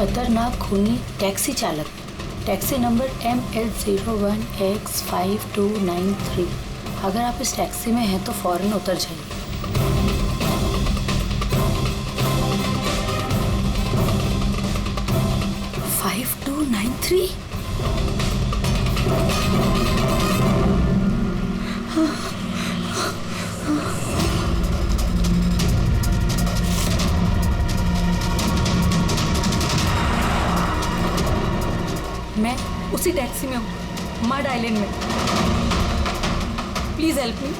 खतरनाक खूनी टैक्सी चालक, टैक्सी नंबर ML01X5293। अगर आप इस टैक्सी में हैं तो फौरन उतर जाइए। 5293। मैं उसी टैक्सी में हूँ, मड आइलैंड में। Please help me.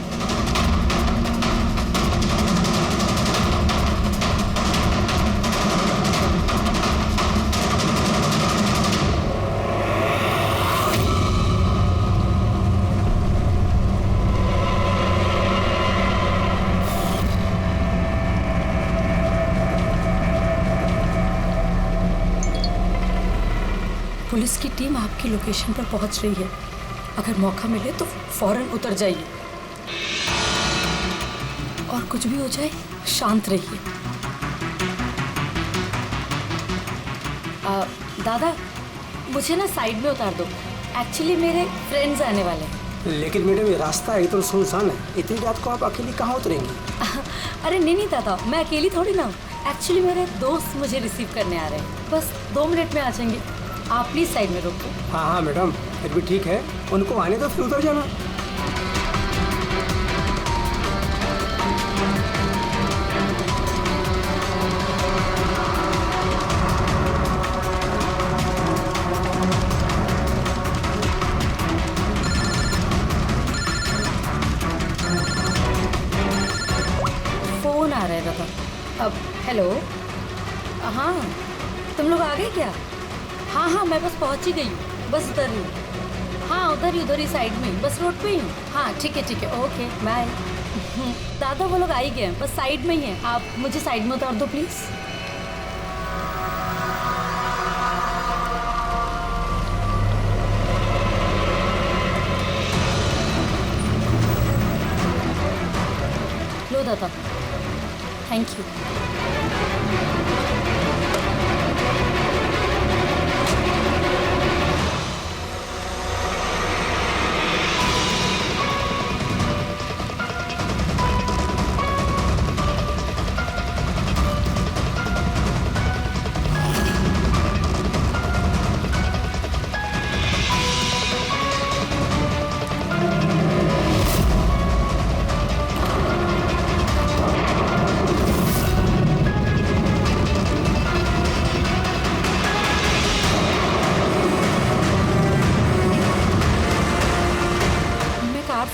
पुलिस की टीम आपकी लोकेशन पर पहुंच रही है। अगर मौका मिले तो फौरन उतर जाइए और कुछ भी हो जाए शांत रहिए। दादा, मुझे ना साइड में उतार दो। एक्चुअली मेरे फ्रेंड्स आने वाले हैं। लेकिन मैडम ये रास्ता एकदम सुनसान है, इतनी रात को आप अकेली कहाँ उतरेंगी? अरे नहीं दादा, मैं अकेली थोड़ी ना हूँ। एक्चुअली मेरे दोस्त मुझे रिसीव करने आ रहे हैं, बस 2 मिनट में आ जाएंगे। आप प्लीज साइड में रोको। हाँ मैडम, फिर भी ठीक है, उनको आने दो फिर उतर जाना। फोन आ रहा है दादा। अब हेलो, हाँ तुम लोग आ गए क्या? हाँ मैं बस पहुंच ही गई हूँ, बस उधर ही हूँ। हाँ उधर ही साइड में, बस रोड पे ही हूँ। हाँ ठीक है, ओके बाय। दादा वो लोग आ ही गए हैं, बस साइड में ही हैं। आप मुझे साइड में उतार दो प्लीज। लो दादा, थैंक यू।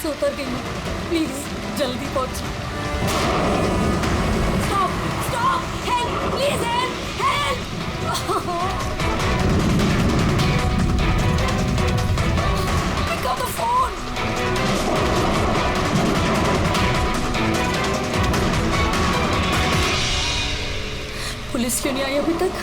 से उतर गई हूँ, प्लीज जल्दी पहुंचिए। Stop, help, please help. Pick up the phone. Police क्यों नहीं आई अभी तक?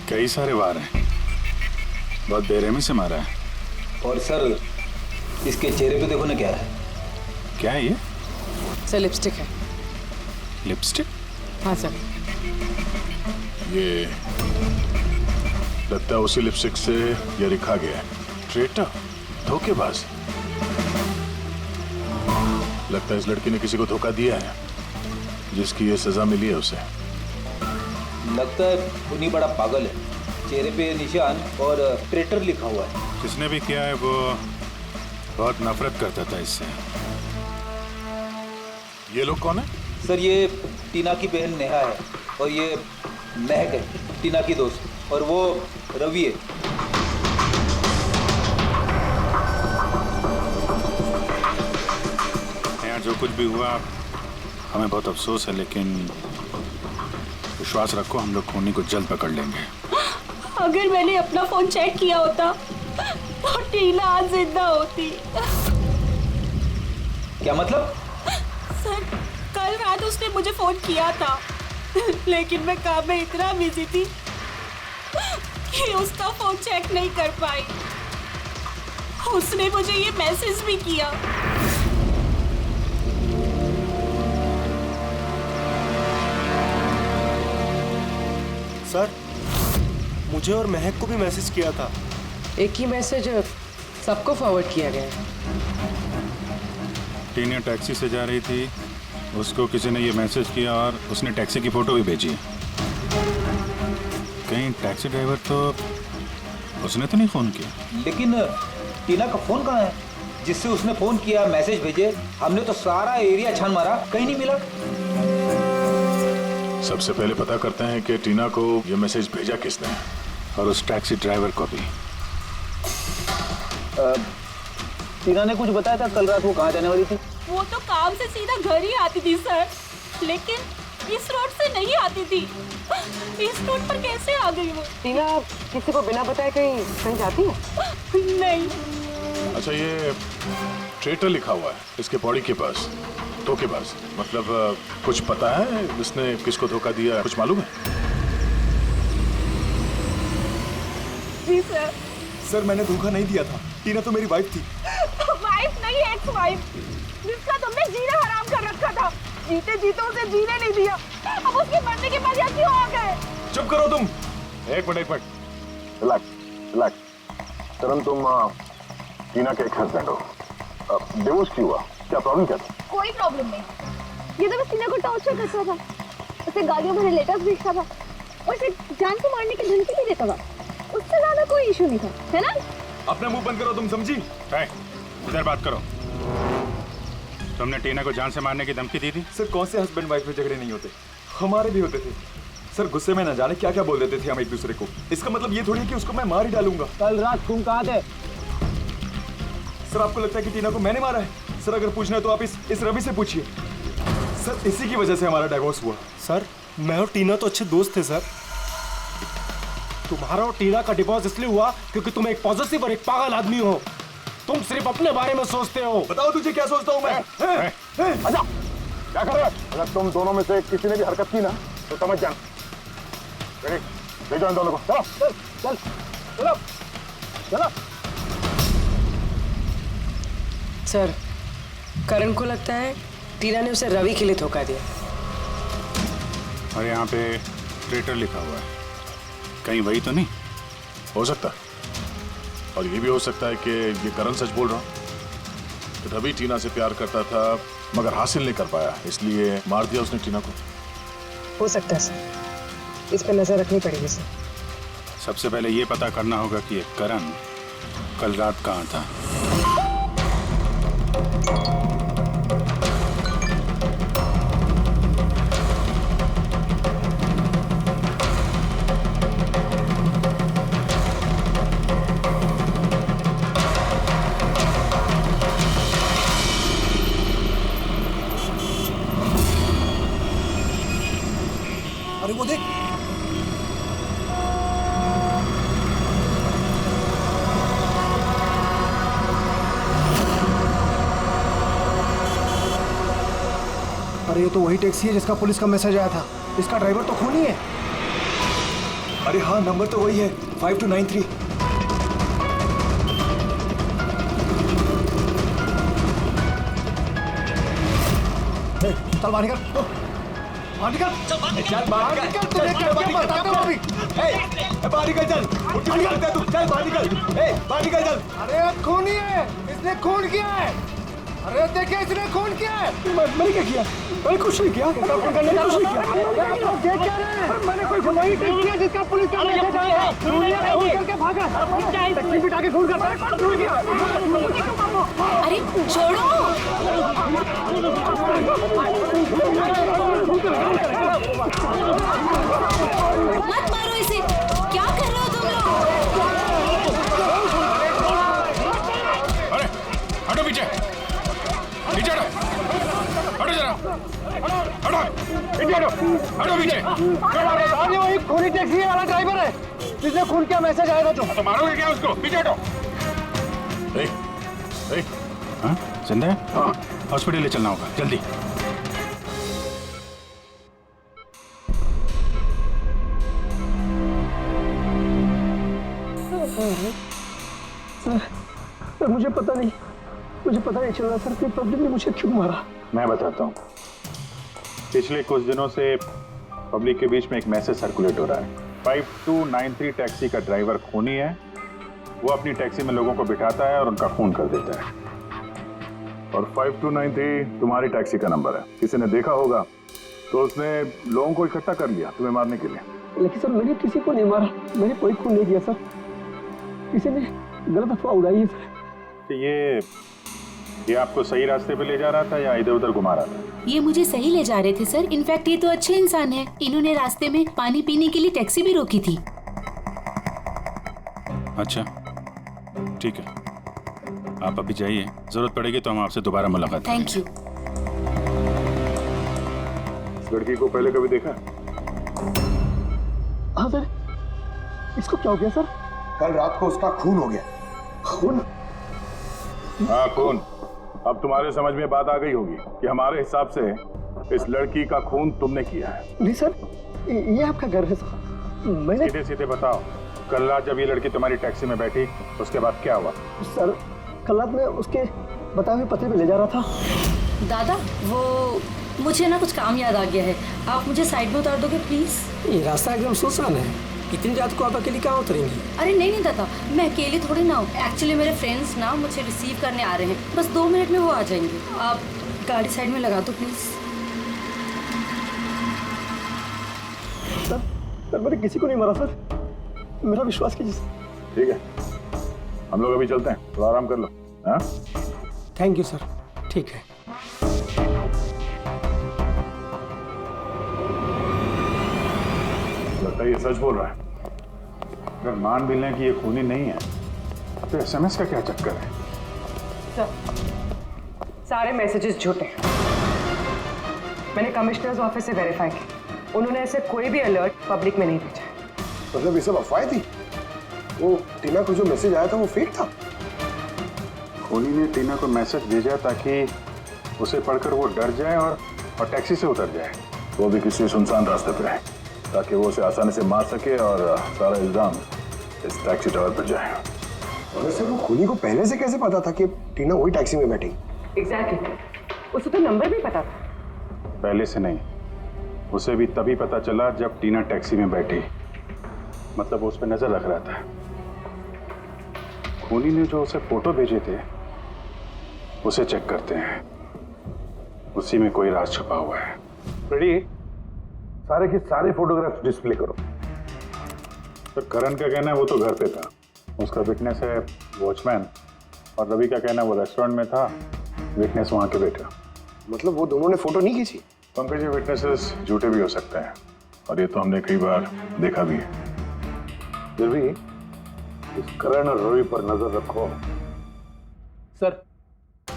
कई सारे वार हैं, बहुत बेरहमी से मारा है। और सर इसके चेहरे पे देखो ना क्या है। क्या है ये? सर लिपस्टिक है। लिपस्टिक? हाँ सर। ये लगता है उसी लिपस्टिक से ये लिखा गया है, ट्रेटर, धोखेबाज। लगता है इस लड़की ने किसी को धोखा दिया है, जिसकी ये सजा मिली है उसे। लगता है उन्हीं बड़ा पागल है। चेहरे पे निशान और ट्रेटर लिखा हुआ है। जिसने भी किया है वो बहुत नफरत करता था इससे। ये लोग कौन है? सर ये टीना की बहन नेहा है और ये महक है, टीना की दोस्त, और वो रवि है। यार जो कुछ भी हुआ हमें बहुत अफसोस है, लेकिन विश्वास रखो हम लोग खूनी को जल्द पकड़ लेंगे। अगर मैंने अपना फोन चेक किया होता तो टीना आज जिंदा होती। क्या मतलब? सर कल रात उसने मुझे फोन किया था, लेकिन मैं काम में इतना बिजी थी कि उसका फोन चेक नहीं कर पाई। उसने मुझे ये मैसेज भी किया। सर मुझे और महक को भी मैसेज किया था। एक ही मैसेज सबको फॉरवर्ड किया गया है। टीना टैक्सी से जा रही थी, उसको किसी ने ये मैसेज किया और उसने टैक्सी की फोटो भी भेजी। कहीं टैक्सी ड्राइवर तो उसने तो नहीं फोन किया? लेकिन टीना का फोन कहाँ है जिससे उसने फोन किया, मैसेज भेजे? हमने तो सारा एरिया छान मारा, कहीं नहीं मिला। सबसे पहले पता करते हैं कि टीना को ये मैसेज भेजा किसने, और उस टैक्सी ड्राइवर को भी। टीना ने कुछ बताया था कल रात वो कहाँ जाने वाली थी? वो तो काम से सीधा घर ही आती थी सर, लेकिन इस रोड से नहीं आती थी। इस रोड पर कैसे आ गई वो? टीना किसी को बिना बताए कहीं जाती है? नहीं। अच्छा ये ट्रेटर लिखा हुआ है इसके बॉडी के पास, धोखेबाज। मतलब कुछ पता है इसने किसको धोखा दिया, कुछ मालूम है? जी सर। सर मैंने धोखा नहीं दिया था, टीना तो मेरी वाइफ थी। वाइफ नहीं, एक्स वाइफ, जिसका तुमने जीना हराम कर रखा था। जीते जीते उसे जीने नहीं दिया, अब उसके मरने के बाद यहाँ क्यों आ गए? चुप करो तुम। एक मिनट रिलैक्स। करण तुम टीना के एक हस्बैंड हो, डिवोर्स क्यों हुआ? क्या प्रॉब्लम क्या था? कोई प्रॉब्लम नहीं। ये तो बस टीना को टॉर्चर करता था, उसे गालियों भरे लेटर्स भेजता था और उसे जान से मारने की धमकी भी देता था। उससे ज्यादा कोई इशू नहीं था, है ना? अपना मुंह बंद करो तुम, समझी? इधर बात करो। तुमने टीना को जान से मारने की धमकी दी थी? सर कौन से हस्बैंड वाइफ में झगड़े नहीं होते, हमारे भी होते थे। सर गुस्से में न जाने क्या क्या बोल देते थे हम एक दूसरे को। इसका मतलब ये थोड़ी है कि उसको मैं मार ही डालूंगा। कल रात तुम कहाँ थे? सर आपको लगता है कि टीना को मैंने मारा है? सर अगर पूछना है तो आप इस रवि से पूछिए। सर इसी की वजह से हमारा डिवोर्स हुआ। सर मैं और टीना तो अच्छे दोस्त थे सर। तुम्हारा और टीना का डिवोर्स इसलिए हुआ क्योंकि तुम एक पॉजिटिव और एक पागल आदमी हो। तुम सिर्फ अपने बारे में सोचते हो। बताओ तुझे क्या सोचता हूँ मैं? अच्छा क्या कर रहे हो? अगर तुम दोनों में से किसी ने भी हरकत की ना तो समझ जाना। ले जाओ इन दोनों को। चलो चल चलो चलो। सर करण को लगता है टीना ने उसे रवि के लिए धोखा दिया। और यहाँ पे ट्रेटर लिखा हुआ है, कहीं वही तो नहीं? हो सकता है, और ये भी हो सकता है कि ये करण सच बोल रहा कि रवि टीना से प्यार करता था मगर हासिल नहीं कर पाया, इसलिए मार दिया उसने टीना को। हो सकता है सर, इस पर नजर रखनी पड़ेगी सर। सबसे पहले ये पता करना होगा कि ये करण कल रात कहाँ था। अरे वो देख, अरे ये तो वही टैक्सी है जिसका पुलिस का मैसेज आया था। इसका ड्राइवर तो खूनी है। अरे हाँ नंबर तो वही है 5293। चल बाहर निकल, बाहर निकल, चल बाहर निकल, तुझे क्या बताता हूँ अभी। बाहर निकल, चल उल्टी करता है तू, चल बाहर निकल, बाहर निकल चल। अरे खूनी है, इसने खून किया है। अरे देखिए इसने खून किया है। मैंने क्या किया? मैंने कुछ नहीं किया, कुछ नहीं किया। देख क्या रहे हैं? मैंने कोई वही टेक्सी है जिसका पुलिस का मैसेज आया था। दुनिया में खून करके भागा, टैक्सी बिठा के खून करता है। कौन खून किया? अरे छोड़ो। मत मारो इसे, क्या कर रहे हो तुम लोग? अरे हटो पीछे, पीछे हटो, हटो जरा, हटो, पीछे हटो, हटो पीछे। वही खूनी टैक्सी वाला ड्राइवर है जिसने खून किया मैसेज आया था। तो मारोगे क्या उसको? पीछे हटो। हाँ जिंदा है? हाँ हॉस्पिटल ले चलना होगा जल्दी। सर मुझे पता नहीं चल रहा सर कि पब्लिक ने मुझे क्यों मारा। मैं बताता हूँ। पिछले कुछ दिनों से पब्लिक के बीच में एक मैसेज सर्कुलेट हो रहा है। 5293 टैक्सी का ड्राइवर खूनी है। वो अपनी टैक्सी में लोगों को बिठाता है और उनका खून कर देता है। और 5293 तुम्हारी टैक्सी का नंबर है। किसी ने देखा होगा तो उसने लोगों को इकट्ठा कर लिया तुम्हें मारने के लिए। लेकिन सर मैंने किसी को नहीं मारा, मैंने कोई खून नहीं किया सर। किसी ने गलत अफवाह उड़ाई है सर। तो ये आपको सही रास्ते पे ले जा रहा था या इधर उधर घुमा रहा था? ये मुझे सही ले जा रहे थे सर। इनफैक्ट ये तो अच्छे इंसान है। इन्होंने रास्ते में पानी पीने के लिए टैक्सी भी रोकी थी। अच्छा ठीक है, आप अभी जाइए, जरूरत पड़ेगी तो हम आपसे दोबारा मुलाकात करेंगे। Thank you. इस लड़की को पहले कभी देखा? हाँ सर, इसको क्या हो गया सर? कल रात को उसका खून हो गया। खून? हाँ खून। अब तुम्हारे समझ में बात आ गई होगी कि हमारे हिसाब से इस लड़की का खून तुमने किया है। नहीं सर, ये आपका घर है सर। मैंने सीधे सीधे बताओ, कल रात जब ये लड़की तुम्हारी टैक्सी में बैठी उसके बाद क्या हुआ? सर कल रात में उसके बताए हुए पते पे ले जा रहा था। दादा वो मुझे ना कुछ काम याद आ गया है। आप मुझे साइड में उतार दोगे प्लीज? ये रास्ता एकदम सुनसान है। इतनी रात को आप अकेली कहाँ उतरेंगी? अरे नहीं दादा, मैं अकेली थोड़ी ना हूँ। एक्चुअली मेरे फ्रेंड्स ना मुझे रिसीव करने आ रहे हैं। बस 2 मिनट में वो आ जाएंगे। आप गाड़ी साइड में लगा दो प्लीज। सर मैंने किसी को नहीं मारा सर, मेरा विश्वास कीजिए सर। ठीक है, हम लोग अभी चलते हैं, थोड़ा आराम कर लो। हाँ थैंक यू सर, ठीक है। लगता है ये सच बोल रहा है। अगर मान भी लें कि ये खूनी नहीं है तो SMS का क्या चक्कर है? सर सारे मैसेजेस झूठे हैं। मैंने कमिश्नर्स ऑफिस से वेरीफाई किया, उन्होंने ऐसे कोई भी अलर्ट पब्लिक में नहीं भेजा है। मतलब ये सब अफवाहें थी? वो टीना को जो मैसेज आया था वो फेक था? खूनी ने टीना को मैसेज भेजा ताकि उसे पढ़कर वो डर जाए और टैक्सी से उतर जाए, वो भी किसी सुनसान रास्ते पर है, ताकि वो उसे आसानी से मार सके और सारा इल्जाम इस टैक्सी ड्राइवर पर जाए। और वैसे वो खूनी को पहले से कैसे पता था कि टीना वही टैक्सी में बैठी? एग्जैक्टली, उसे तो नंबर भी पता था। पहले से नहीं, उसे भी तभी पता चला जब टीना टैक्सी में बैठी। मतलब वो उस पर नजर रख रहा था। खूनी ने जो उसे फोटो भेजे थे उसे चेक करते हैं, उसी में कोई राज छुपा हुआ है। रेडी? सारे के सारे फोटोग्राफ्स डिस्प्ले करो। तो करण का कहना है वो तो घर पे था, उसका विटनेस है वॉचमैन, और रवि का कहना है वो रेस्टोरेंट में था, विटनेस वहां के बेटा। मतलब वो दोनों ने फोटो नहीं खींची? पंकज, ये विटनेसेस झूठे भी हो सकते हैं और ये तो हमने कई बार देखा भी है। फिर भी इस करण और रवि पर नजर रखो। सर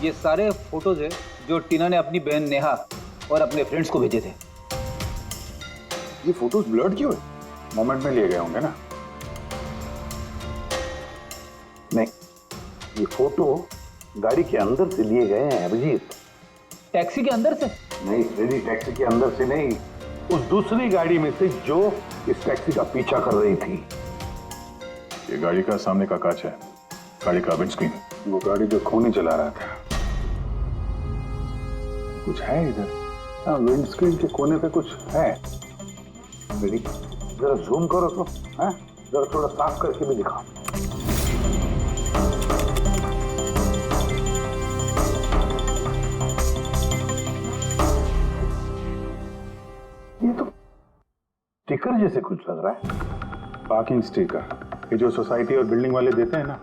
ये सारे फोटोज है जो टीना ने अपनी बहन नेहा और अपने फ्रेंड्स को भेजे थे। ये फोटोज ब्लर्ड क्यों है? मोमेंट में लिए गए होंगे ना। नहीं, ये फोटो गाड़ी के अंदर से लिए गए हैं अभिजीत। टैक्सी के अंदर से? नहीं रेडी, टैक्सी के अंदर से नहीं, उस दूसरी गाड़ी में से जो इस टैक्सी का पीछा कर रही थी। ये गाड़ी का सामने का कांच है, गाड़ी का विंडस्क्रीन। वो गाड़ी जो खूनी चला रहा था। कुछ है इधर? हाँ, विंडस्क्रीन के कोने पे कुछ है। बेटी जरा जूम करो तो, हैं? जरा थोड़ा साफ करके भी दिखाओ। ये तो स्टिकर जैसे कुछ लग रहा है। पार्किंग स्टिकर, ये जो सोसाइटी और बिल्डिंग वाले देते हैं ना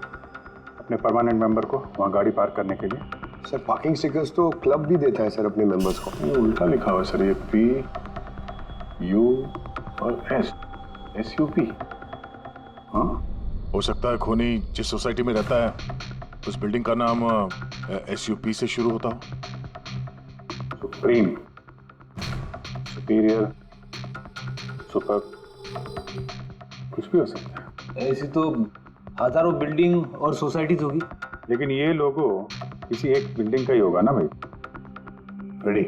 अपने परमानेंट मेंबर को वहाँ गाड़ी पार्क करने के लिए। सर पार्किंग स्टिकर्स तो क्लब भी देता है सर अपने मेंबर्स को। ये उल्टा लिखा हुआ है सर, ये PU और SUP। हाँ, हो सकता है खोनी जिस सोसाइटी में रहता है उस बिल्डिंग का नाम SUP से शुरू होता हो। सुप्रीम, सुपीरियर, सुपर, कुछ भी हो सकता है। ऐसी तो हजारों बिल्डिंग और सोसाइटीज होगी, लेकिन ये लोगो किसी एक बिल्डिंग का ही होगा ना भाई। रेडी,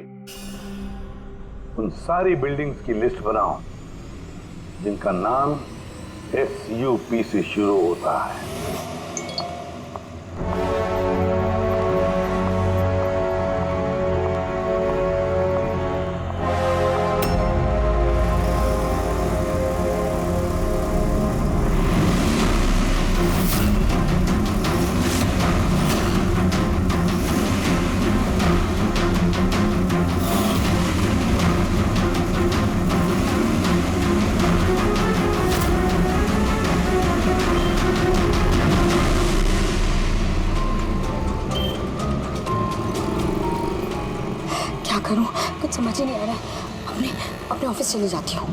उन सारी बिल्डिंग्स की लिस्ट बनाओ जिनका नाम SUP से शुरू होता है। क्या करूं, कुछ समझ ही नहीं आ रहा। अपने ऑफिस चली जाती हूँ।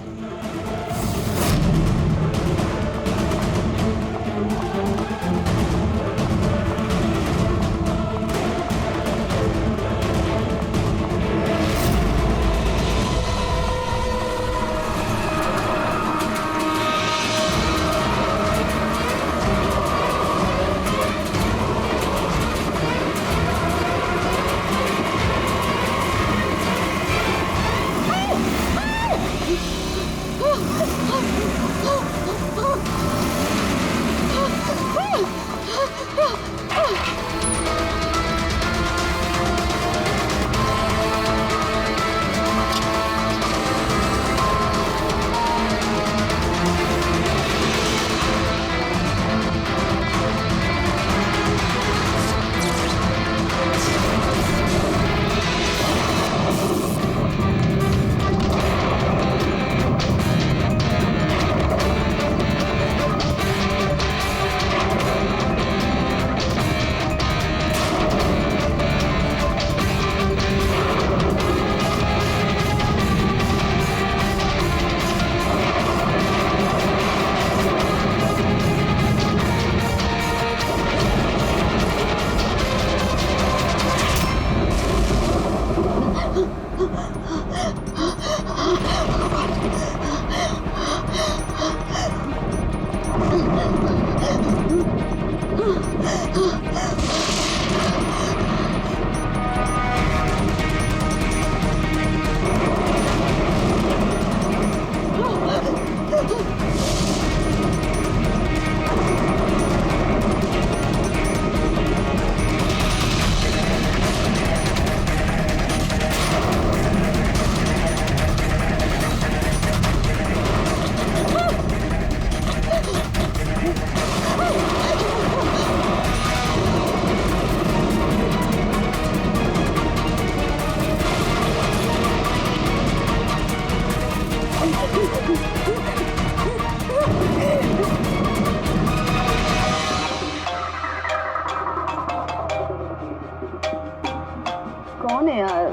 कौन है यार?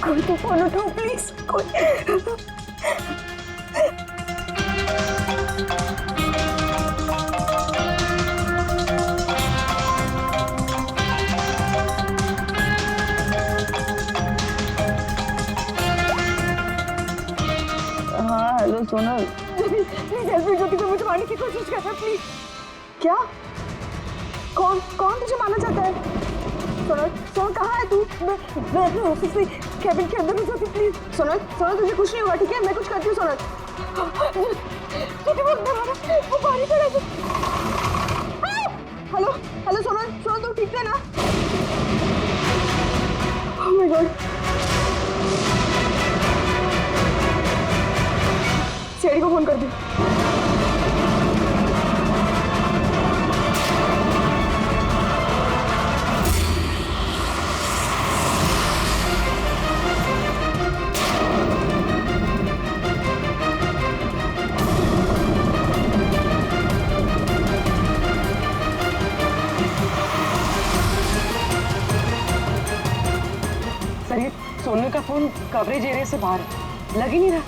कोई तो फोन उठाओ प्लीज। कोई हाँ hello Sonal, please help me. Jyoti को मुझे मारने की कोशिश कर रहा है, प्लीज। क्या? कौन कौन तुझे मारना चाहता है? सोनल, सोनल कहाँ है तू? मैं अपने ऑफिस में कैबिन के अंदर हूँ ज्योति, प्लीज। सोनल, सोनल तुझे कुछ नहीं होगा, ठीक है? मैं कुछ करती हूँ सोनल। वो पानी पड़ा है। हेलो हेलो सोनल, सोनल तू ठीक है ना? Oh my गॉड, सीआईडी को फोन कर दी। सर ये सोनल का फोन कवरेज एरिया से बाहर है, लग ही नहीं रहा।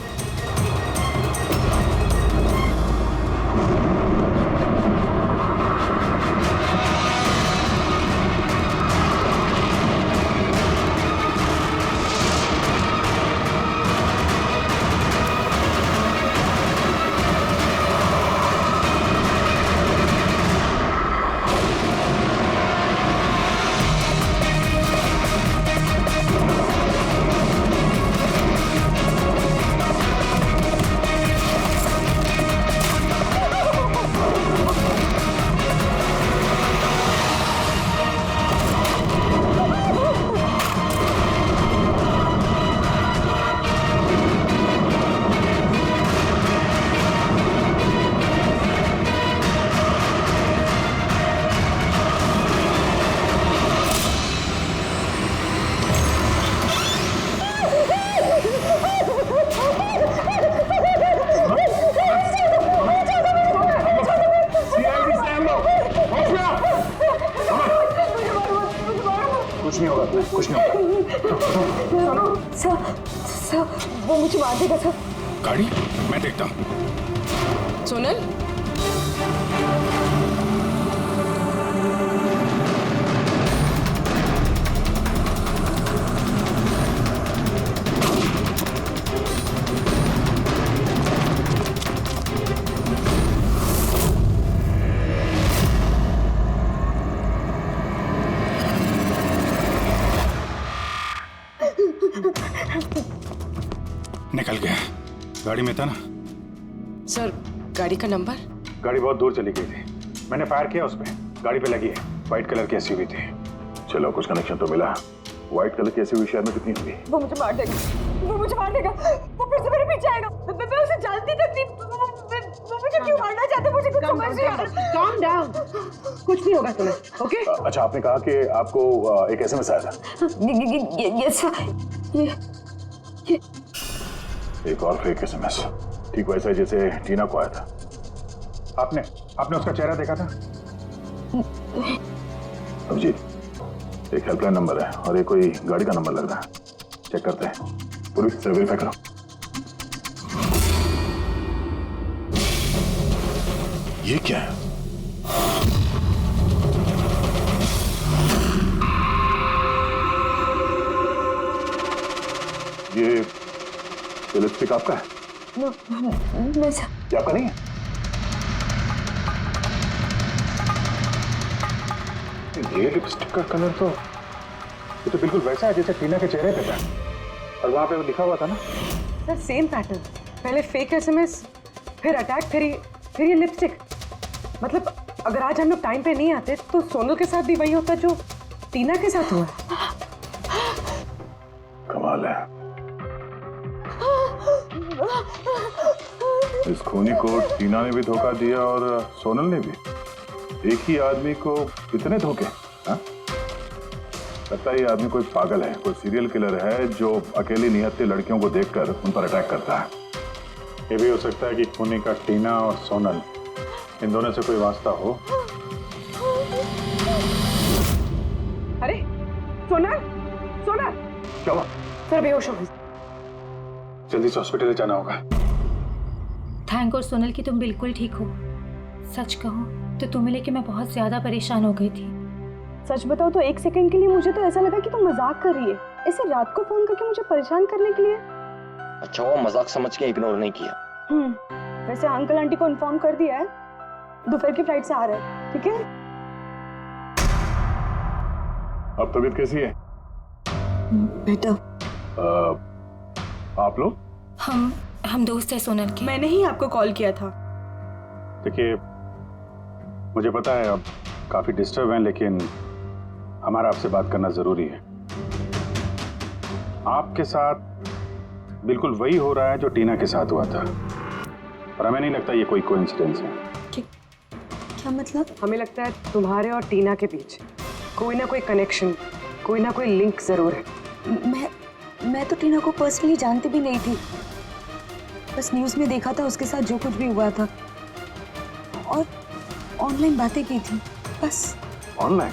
कुछ नहीं होगा, कुछ नहीं होगा। सर वो मुझे मार देगा सर। गाड़ी मैं देखता हूँ। सोनल, निकल गया। गाड़ी में था ना? सर गाड़ी का नंबर? गाड़ी बहुत दूर चली गई थी, मैंने फायर किया उस पे, गाड़ी पे लगी है। व्हाइट कलर की एसयूवी थी। चलो कुछ कनेक्शन तो मिला। व्हाइट कलर की एसयूवी शहर में कितनी होगी? वो मुझे मार देगा, वो मुझे मार देगा, वो फिर से मेरे पीछे आएगा। मैं उसे जानती तक नहीं, वो मुझे क्यों मारना चाहते, मुझे कुछ समझ नहीं आ रहा। Calm down, कुछ नहीं होगा तुम्हें, ओके? अच्छा, आपने कहा कि आपको एक एसएमएस आया था। यस सर, ये एक और फेक एसएमएस, ठीक वैसा ही जैसे टीना को आया था। आपने उसका चेहरा देखा था? अभिजीत, एक हेल्पलाइन नंबर है और एक कोई गाड़ी का नंबर लग रहा है, चेक करते हैं। पूरी से वेरीफाई करो। ये क्या है? ये लिपस्टिक आपका है? नहीं सर। ये आपका नहीं है? ये लिपस्टिक का कलर तो ये तो बिल्कुल वैसा है जैसे टीना के चेहरे पे था, और वहां पे वो लिखा हुआ था ना। सर सेम पैटर्न, पहले फेक एसएमएस, फिर अटैक, फिर ये लिपस्टिक। मतलब अगर आज हम लोग टाइम पे नहीं आते तो सोनल के साथ भी वही होता जो टीना के साथ हुआ। कमाल है, इस खूनी को टीना ने भी धोखा दिया और सोनल ने भी। एक ही आदमी को कितने धोखे? हाँ? लगता है ये आदमी कोई पागल है, कोई सीरियल किलर है जो अकेली निहत्ती लड़कियों को देखकर उन पर अटैक करता है। ये भी हो सकता है कि खूनी का टीना और सोनल, इन दोनों से कोई वास्ता हो। अरे सोनल, सोनल! क्या हुआ? सर बेहोश हो गई। जल्दी से हॉस्पिटल जाना होगा। थैंक गॉड सोनल कि तुम बिल्कुल ठीक हो। सच कहूँ तो तुम्हें लेके मैं बहुत ज्यादा परेशान हो गई थी। सच बताओ तो एक सेकंड के लिए मुझे तो ऐसा लगा कि तुम मजाक कर रही है, ऐसे रात को फोन करके मुझे परेशान करने के लिए। अच्छा वो मजाक समझ के इग्नोर नहीं किया। वैसे अंकल आंटी को इन्फॉर्म कर दिया है, दोपहर की फ्लाइट से आ रहे हैं, ठीक है? अब तबीयत कैसी है? बेटा आप लोग? हम दोस्त हैं सोनल के। मैंने ही आपको कॉल किया था। देखिए मुझे पता है अब काफी डिस्टर्ब हैं, लेकिन हमारा आपसे बात करना जरूरी है। आपके साथ बिल्कुल वही हो रहा है जो टीना के साथ हुआ था, और हमें नहीं लगता ये कोई कोइंसिडेंस है। क्या मतलब? हमें लगता है तुम्हारे और टीना के बीच कोई ना कोई कनेक्शन, कोई ना कोई लिंक जरूर है। मैं तो टीना को पर्सनली जानती भी नहीं थी, बस न्यूज़ में देखा था उसके साथ जो कुछ भी हुआ था और ऑनलाइन बातें की थी बस। ऑनलाइन?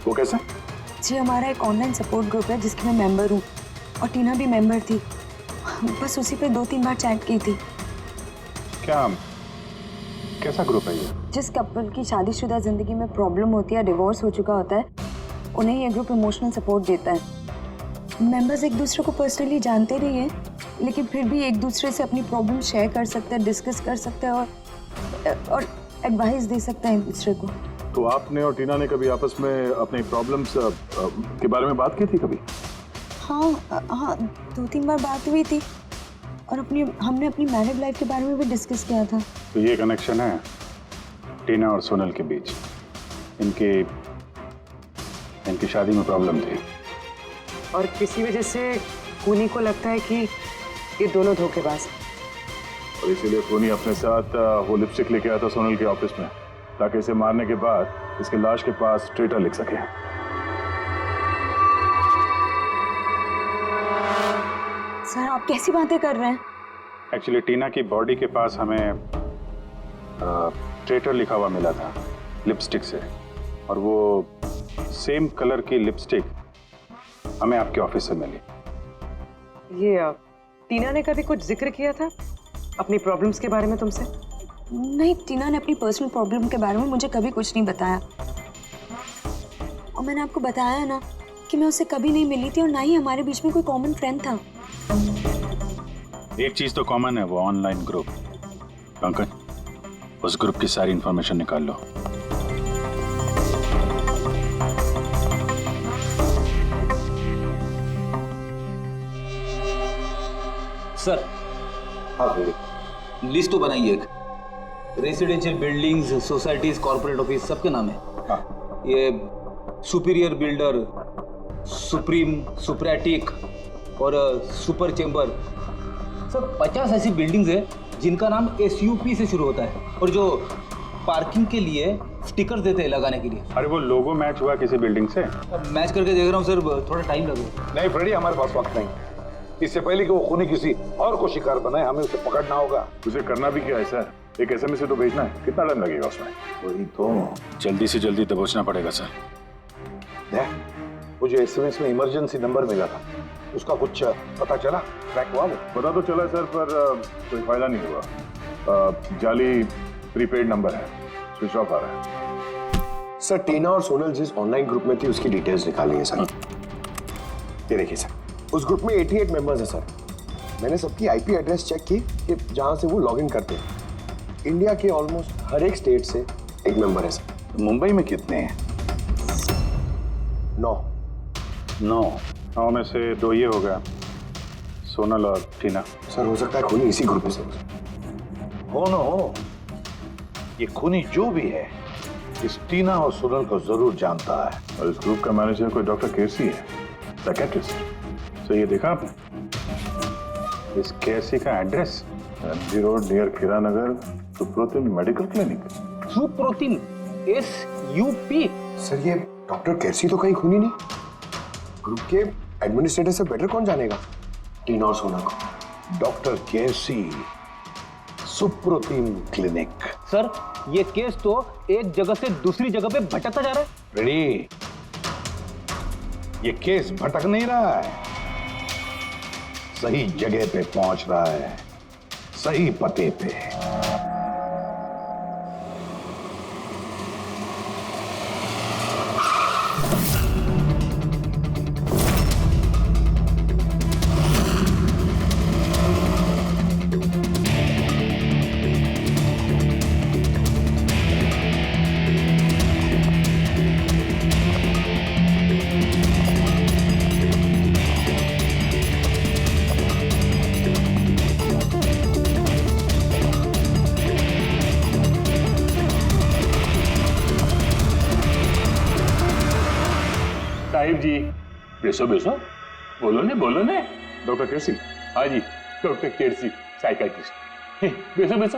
वो कैसे? जी हमारा एक ऑनलाइन सपोर्ट ग्रुप है जिसकी मैं मेंबर हूँ और टीना भी मेंबर थी, बस उसी पे 2-3 बार चैट की थी। क्या, कैसा ग्रुप है ये? जिस कपल की शादीशुदा जिंदगी में प्रॉब्लम होती है, डिवोर्स हो चुका होता है, उन्हें ये ग्रुप इमोशनल सपोर्ट देता है। मेंबर्स एक दूसरे को पर्सनली जानते नहीं हैं, लेकिन फिर भी एक दूसरे से अपनी प्रॉब्लम शेयर कर सकते हैं, डिस्कस कर सकते हैं और एडवाइस दे सकते हैं एक दूसरे को। तो आपने और टीना ने कभी आपस में अपनी प्रॉब्लम्स के बारे में बात की थी कभी? हाँ 2-3 बार बात हुई थी और हमने अपनी मैरिड लाइफ के बारे में भी डिस्कस किया था। तो ये कनेक्शन है टीना और सोनल के बीच। इनकी शादी में प्रॉब्लम थी और किसी वजह से खूनी को लगता है कि ये दोनों धोखेबाज हैं। और इसीलिए खूनी अपने साथ वो लिपस्टिक लेके आया था सोनल के ऑफिस में, ताकि इसे मारने के बाद इसके लाश के पास ट्रेटर लिख सके। सर आप कैसी बातें कर रहे हैं? एक्चुअली टीना की बॉडी के पास हमें ट्रेटर लिखा हुआ मिला था लिपस्टिक से, और वो सेम कलर की लिपस्टिक हमें आपके ऑफिस से मिली। ये टीना ने कभी कुछ जिक्र किया था अपनी प्रॉब्लम्स के बारे में तुमसे? नहीं, टीना ने अपनी पर्सनल प्रॉब्लम के बारे में मुझे कभी कुछ नहीं बताया, और मैंने आपको बताया है ना कि मैं उससे कभी नहीं मिली थी और ना ही हमारे बीच में कोई कॉमन फ्रेंड था। एक चीज तो कॉमन है, वो ऑनलाइन ग्रुप। पंकज, उस ग्रुप की सारी इंफॉर्मेशन निकाल लो। सर, हाँ लिस्ट तो बनाइए एक। Residential buildings, societies, corporate office सबके नाम है। हाँ। ये सुपीरियर बिल्डर, सुप्रीम, सुप्रेटिक और सुपर चेंबर, सब 50 ऐसी बिल्डिंग्स है जिनका नाम SUP से शुरू होता है, और जो पार्किंग के लिए स्टिकर देते हैं लगाने के लिए। अरे वो लोगो मैच हुआ किसी बिल्डिंग से? मैच करके देख रहा हूँ सर, थोड़ा टाइम लगेगा। नहीं फ्रेडी, हमारे पास वक्त नहीं। इससे पहले कि वो खूनी किसी और को शिकार बनाए, हमें उसे पकड़ना होगा। उसे करना भी क्या है सर? एक SMS से तो भेजना है, कितना टाइम लगेगा उसमें? वही तो, जल्दी से जल्दी दबोचना पड़ेगा सर। मुझे SMS में इमरजेंसी नंबर मिला था, उसका कुछ पता चला? ट्रैक हुआ वो? पता तो चला सर, पर कोई फायदा नहीं हुआ। जाली प्रीपेड नंबर है, स्विच ऑफ आ रहा है। सर टीना और सोनल जिस ऑनलाइन ग्रुप में थी उसकी डिटेल्स निकाली है सर। ये देखिए सर, उस ग्रुप में 88 मेंबर्स हैं सर। मैंने सबकी IP एड्रेस चेक की कि जहां से वो लॉगिन करते हैं। इंडिया के ऑलमोस्ट हर एक स्टेट से एक मेंबर है सर। मुंबई में कितने हैं? 9 9 में से 2 ये हो गया, सोनल और टीना। सर हो सकता है खूनी इसी ग्रुप में से हो न हो, ये खूनी जो भी है इस टीना और सोनल को जरूर जानता है। और इस ग्रुप का मैनेजर कोई डॉक्टर केसी है, साइकियाट्रिस्ट। तो ये देखा आपने इस केसी का एड्रेस? MG रोड नियर खीरा नगर, Suprotim medical clinic. Suprotim SUP? Sir ये डॉक्टर केसी तो कहीं खूनी नहीं। ग्रुप के एडमिनिस्ट्रेटर से बेटर कौन जानेगा टीना और सोनल को? डॉक्टर केसी, सुप्रोतिम क्लिनिक। सर ये केस तो एक जगह से दूसरी जगह पे भटकता जा रहा है। रेडी, ये केस भटक नहीं रहा है, सही जगह पे पहुंच रहा है, सही पते पे। साहिब जी, बेसो बेसो, बोलो ने। डॉक्टर केसी? हाँ जी, डॉक्टर केसी, साइकाइट्रिस्ट। बैठो बैठो।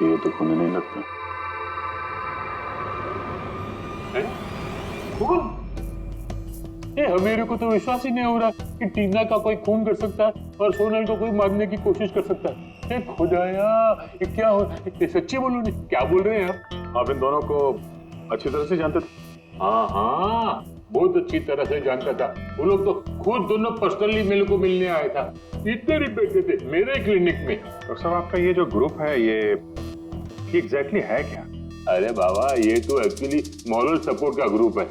ये तो खून नहीं लगता। खून? मेरे को तो विश्वास ही नहीं हो रहा कि टीना का कोई खून कर सकता है और सोनल को कोई मारने की कोशिश कर सकता है। खुदाया, ये क्या हो? सच्ची बोलो नहीं, क्या बोल रहे हैं आप इन दोनों को अच्छी तरह से जानते थे? हाँ, बहुत अच्छी तरह से जानता था। वो लोग तो खुद दोनों पर्सनली मेरे को मिलने आए था। इतने रिपीटेड थे मेरे क्लिनिक में। डॉक्टर साहब, आपका ये जो ग्रुप है ये एग्जैक्टली है क्या? अरे बाबा, ये तो एक्चुअली मॉरल सपोर्ट का ग्रुप है।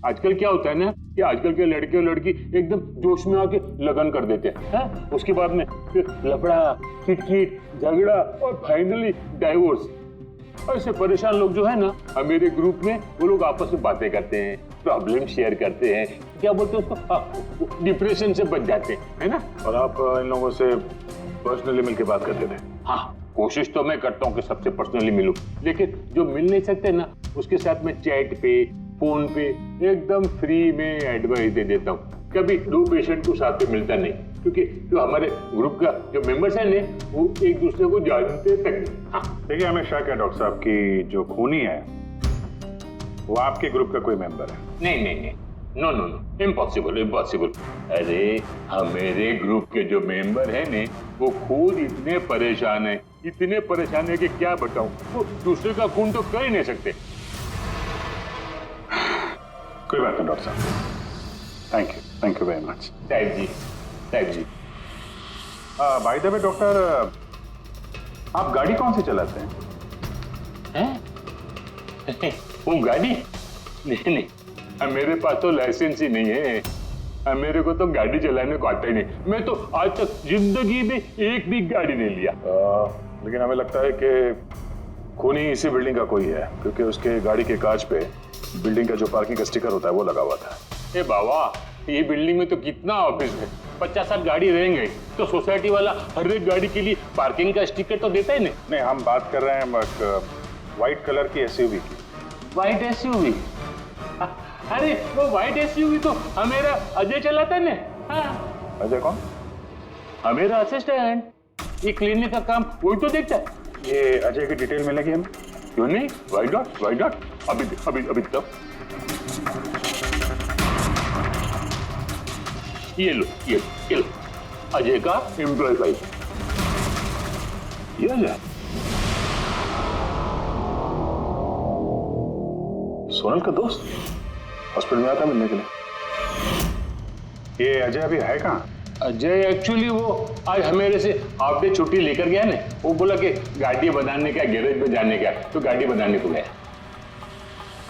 आजकल क्या होता है ना कि आजकल के लड़के और लड़की एकदम जोश में आके लगन कर देते हैं, उसके बाद में फिर लफड़ा, किटकिट, झगड़ा और फाइनली डाइवोर्स। ऐसे परेशान लोग जो है ना, मेरे ग्रुप में वो लोग आपस में बातें करते हैं, प्रॉब्लम शेयर करते हैं, क्या बोलते हैं उसको, डिप्रेशन से बच जाते हैं, है ना। और आप इन लोगों से पर्सनली मिलकर बात करते थे? हाँ, कोशिश तो मैं करता हूँ कि सबसे पर्सनली मिलूं, लेकिन जो मिल नहीं सकते ना, उसके साथ में चैट पे, फोन पे एकदम फ्री में एडवाइस दे देता हूँ। कभी दो पेशेंट को साथ में मिलता नहीं, क्योंकि जो हमारे ग्रुप का जो मेंबर्स हैं ना, वो एक दूसरे को जानते तक नहीं। हाँ, देखिए, हमें शक है डॉक्टर साहब की जो खूनी है वो आपके ग्रुप का कोई मेंबर है। नहीं नहीं नहीं, no no no, impossible impossible. अरे हमारे ग्रुप के जो मेंबर है ने, वो खुद इतने परेशान है कि क्या बताऊं, वो दूसरे का खून तो कर ही नहीं सकते। कोई बात नहीं डॉक्टर साहब, थैंक यू वेरी मच। साहिब जी। बाय द वे डॉक्टर, आप गाड़ी कौन सी चलाते हैं? वो गाड़ी? नहीं, मेरे पास तो लाइसेंस ही नहीं है। मेरे को तो गाड़ी चलाने को आता ही नहीं। मैं तो आज तक जिंदगी में एक भी गाड़ी नहीं लिया। लेकिन हमें लगता है कि खूनी इसी बिल्डिंग का कोई है, क्योंकि उसके गाड़ी के कांच पे बिल्डिंग का जो पार्किंग का स्टिकर होता है वो लगा हुआ था। ए बाबा, ये बिल्डिंग में तो कितना ऑफिस है, 50-60 गाड़ी रहेंगे, तो सोसाइटी वाला हर एक गाड़ी के लिए पार्किंग का स्टिकर तो देता ही नहीं। हम बात कर रहे हैं व्हाइट कलर की एसयूवी की। White SUV? अरे वो व्हाइट एसयूवी तो हमेरा अजय चलाता है ना। हाँ। अजय कौन? हमेरा असिस्टेंट, ये क्लिनिक का काम वही तो देखता है। ये अजय की डिटेल मिलेगी हमें? क्यों नहीं, वाई डॉट। अभी तक ये लो अजय का एम्प्लॉय फाइल। ये अजय सोनल का दोस्त हॉस्पिटल में आता मिलने के लिए। ये अजय अभी है कहाँ? अजय एक्चुअली वो आज मेरे से हाफ डे छुट्टी लेकर गया ना। वो बोला कि गाड़ी बनाने का, गैरेज में जाने का, तो गाड़ी बनाने को गया।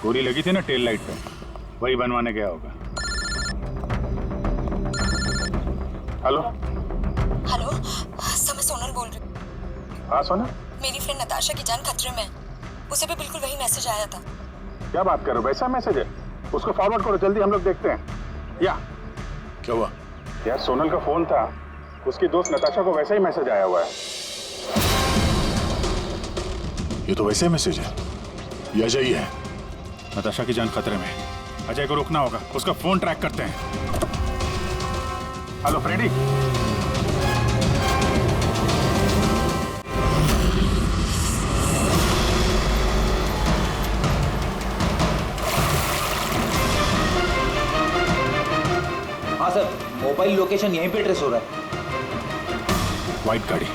गोली लगी थी ना टेल लाइट पे, वही बनवाने गया होगा। हेलो सर, मैं सोनल बोल रही हूँ। हाँ सोनल, मेरी फ्रेंड नताशा की जान खतरे में है। उसे भी बिल्कुल वही मैसेज आया था। क्या बात कर रहे हो? वैसा मैसेज है? उसको फॉरवर्ड करो जल्दी, हम लोग देखते हैं। या क्या हुआ? यार सोनल का फोन था, उसकी दोस्त नताशा को वैसा ही मैसेज आया हुआ है। ये तो वैसे मैसेज है, ये अजय ही है। नताशा की जान खतरे में, अजय को रोकना होगा, उसका फोन ट्रैक करते हैं। Hello Freddie. हाँ सर, मोबाइल लोकेशन यहीं पे ट्रेस हो रहा है। व्हाइट गाड़ी।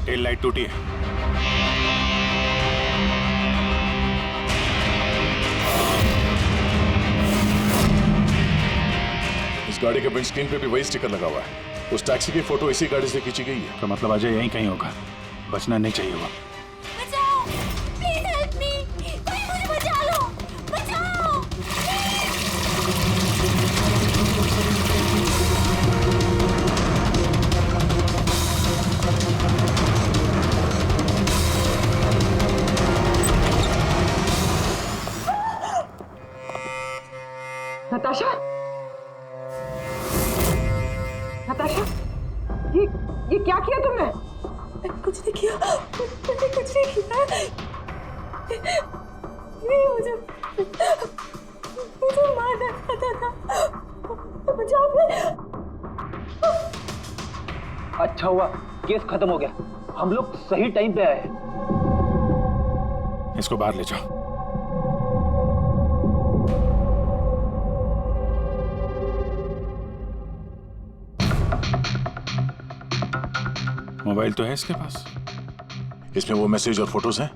टेल लाइट टूटी है। इस गाड़ी के विंडस्क्रीन पे भी वही स्टिकर लगा हुआ है। उस टैक्सी की फोटो इसी गाड़ी से खींची गई है। तो मतलब अजय यहीं कहीं होगा, बचना नहीं चाहिए वो। बचाओ, प्लीज हेल्प मी, कोई मुझे बचा लो, बचाओ। नताशा, ये क्या किया तुमने? मैंने कुछ नहीं किया, मैंने कुछ नहीं किया। ये मुझे मारना चाहता था। बचाओ। अच्छा हुआ केस खत्म हो गया, हम लोग सही टाइम पे आए। इसको बाहर ले जाओ। मोबाइल तो है इसके पास, इसमें वो मैसेज और फोटोज हैं।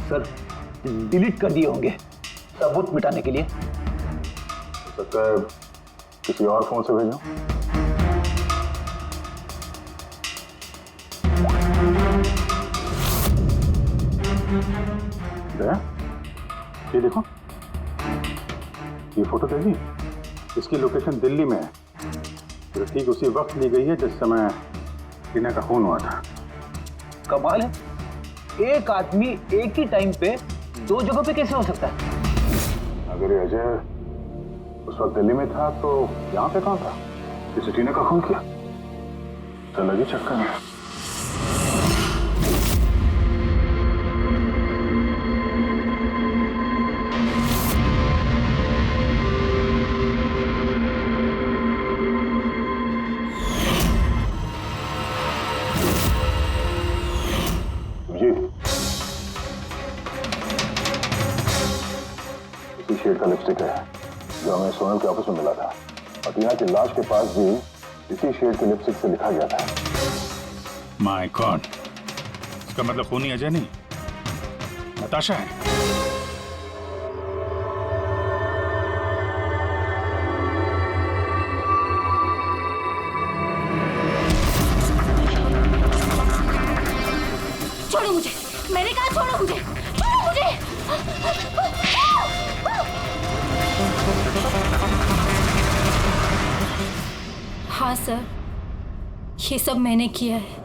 सर डिलीट कर दिए होंगे सबूत मिटाने के लिए। हो सकता है किसी और फोन से भेजो। ये देखो, ये फोटो देखी, इसकी लोकेशन दिल्ली में है। तो ठीक उसी वक्त ली गई है जिस समय टीना का खून हुआ था। कमाल है, एक आदमी एक ही टाइम पे दो जगह पे कैसे हो सकता है? अगर ये अजय उस वक्त दिल्ली में था तो यहाँ पे कहाँ था? किसी टीना का खून किया तो लगी चक्कर में। शेड का लिपस्टिक है जो हमें सोनल के ऑफिस में मिला था, और टीना की लाश के पास भी इसी शेड के लिपस्टिक से लिखा गया था। माय गॉड, इसका मतलब खूनी अजय नहीं, नताशा है। छोड़ो मुझे, मैंने कहा छोड़ो मुझे, छोड़ो मुझे। हाँ सर, ये सब मैंने किया है।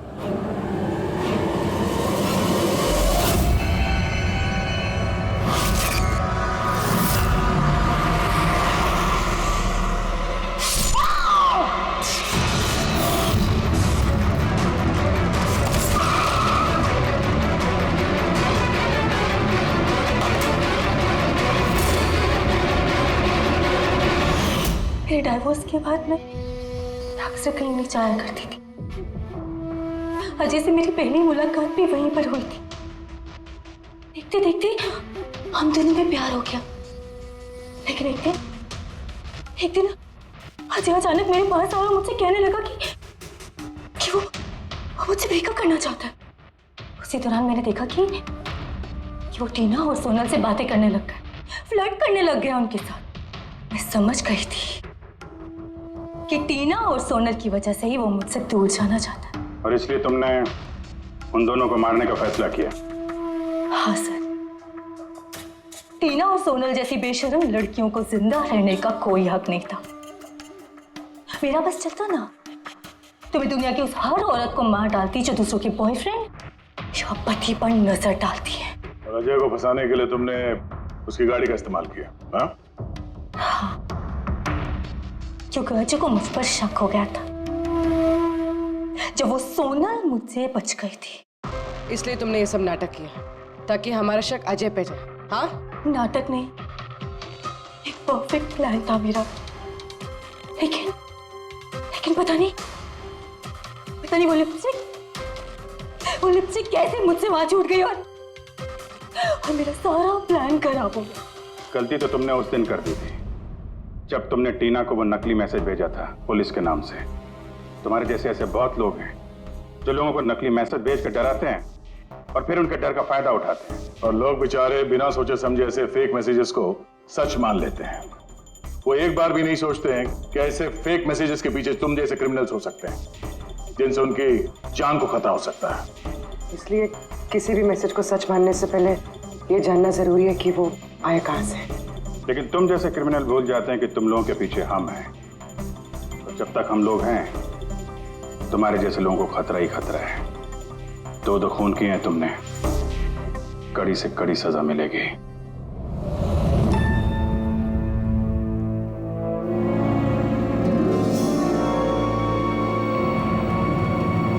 मेरे डाइवोर्स के बाद मैं अक्सर कहीं नहीं जाया करती थी। अजय से मेरी पहली मुलाकात भी वहीं पर हुई थी। देखते देखते हम दोनों में प्यार हो गया। लेकिन एक दिन अजय अचानक मेरे पास आया और मुझसे कहने लगा कि वो मुझसे ब्रेकअप करना चाहता है। उसी दौरान मैंने देखा कि वो टीना और सोनल से बातें करने लग गए, फ्लर्ट करने लग गया उनके साथ। मैं समझ गई थी कि टीना और सोनल की वजह से ही वो मुझसे दूर जाना चाहता है। और इसलिए तुमने उन दोनों को मारने का फैसला किया? हाँ सर, टीना और सोनल जैसी बेशर्म लड़कियों को जिंदा रहने का कोई हक नहीं था। मेरा बस चलता ना तो मैं दुनिया की उस हर औरत को मार डालती जो दूसरों के बॉयफ्रेंड या पति पर नजर डालती है। और अजय को फंसाने के लिए तुमने उसकी गाड़ी का इस्तेमाल किया? हाँ, क्योंकि अजय को मुझ पर शक हो गया था जब वो सोनल मुझसे बच गई थी। इसलिए तुमने ये सब नाटक किया ताकि हमारा शक अजय पे जाए? हाँ, नाटक नहीं, एक परफेक्ट प्लान था मेरा। लेकिन पता नहीं वो लिपस्टिक कैसे मुझसे वहां छूट गई और मेरा सारा प्लान खराब हो गया। गलती तो तुमने उस दिन कर दी थी जब तुमने टीना को वो नकली मैसेज भेजा था पुलिस के नाम से। तुम्हारे जैसे ऐसे बहुत लोग हैं जो लोगों को नकली मैसेज भेज कर डराते हैं और फिर उनके डर का फायदा उठाते हैं। और लोग बेचारे बिना सोचे समझे ऐसे फेक मैसेजेस को सच मान लेते हैं। वो एक बार भी नहीं सोचते हैं कि ऐसे फेक मैसेजेस के पीछे तुम जैसे क्रिमिनल्स हो सकते हैं जिनसे उनकी जान को खतरा हो सकता है। इसलिए किसी भी मैसेज को सच मानने से पहले ये जानना जरूरी है कि वो आया कहां से। लेकिन तुम जैसे क्रिमिनल भूल जाते हैं कि तुम लोगों के पीछे हम हैं। और जब तक हम लोग हैं तुम्हारे जैसे लोगों को खतरा ही खतरा है। दो खून किए हैं तुमने, कड़ी से कड़ी सजा मिलेगी।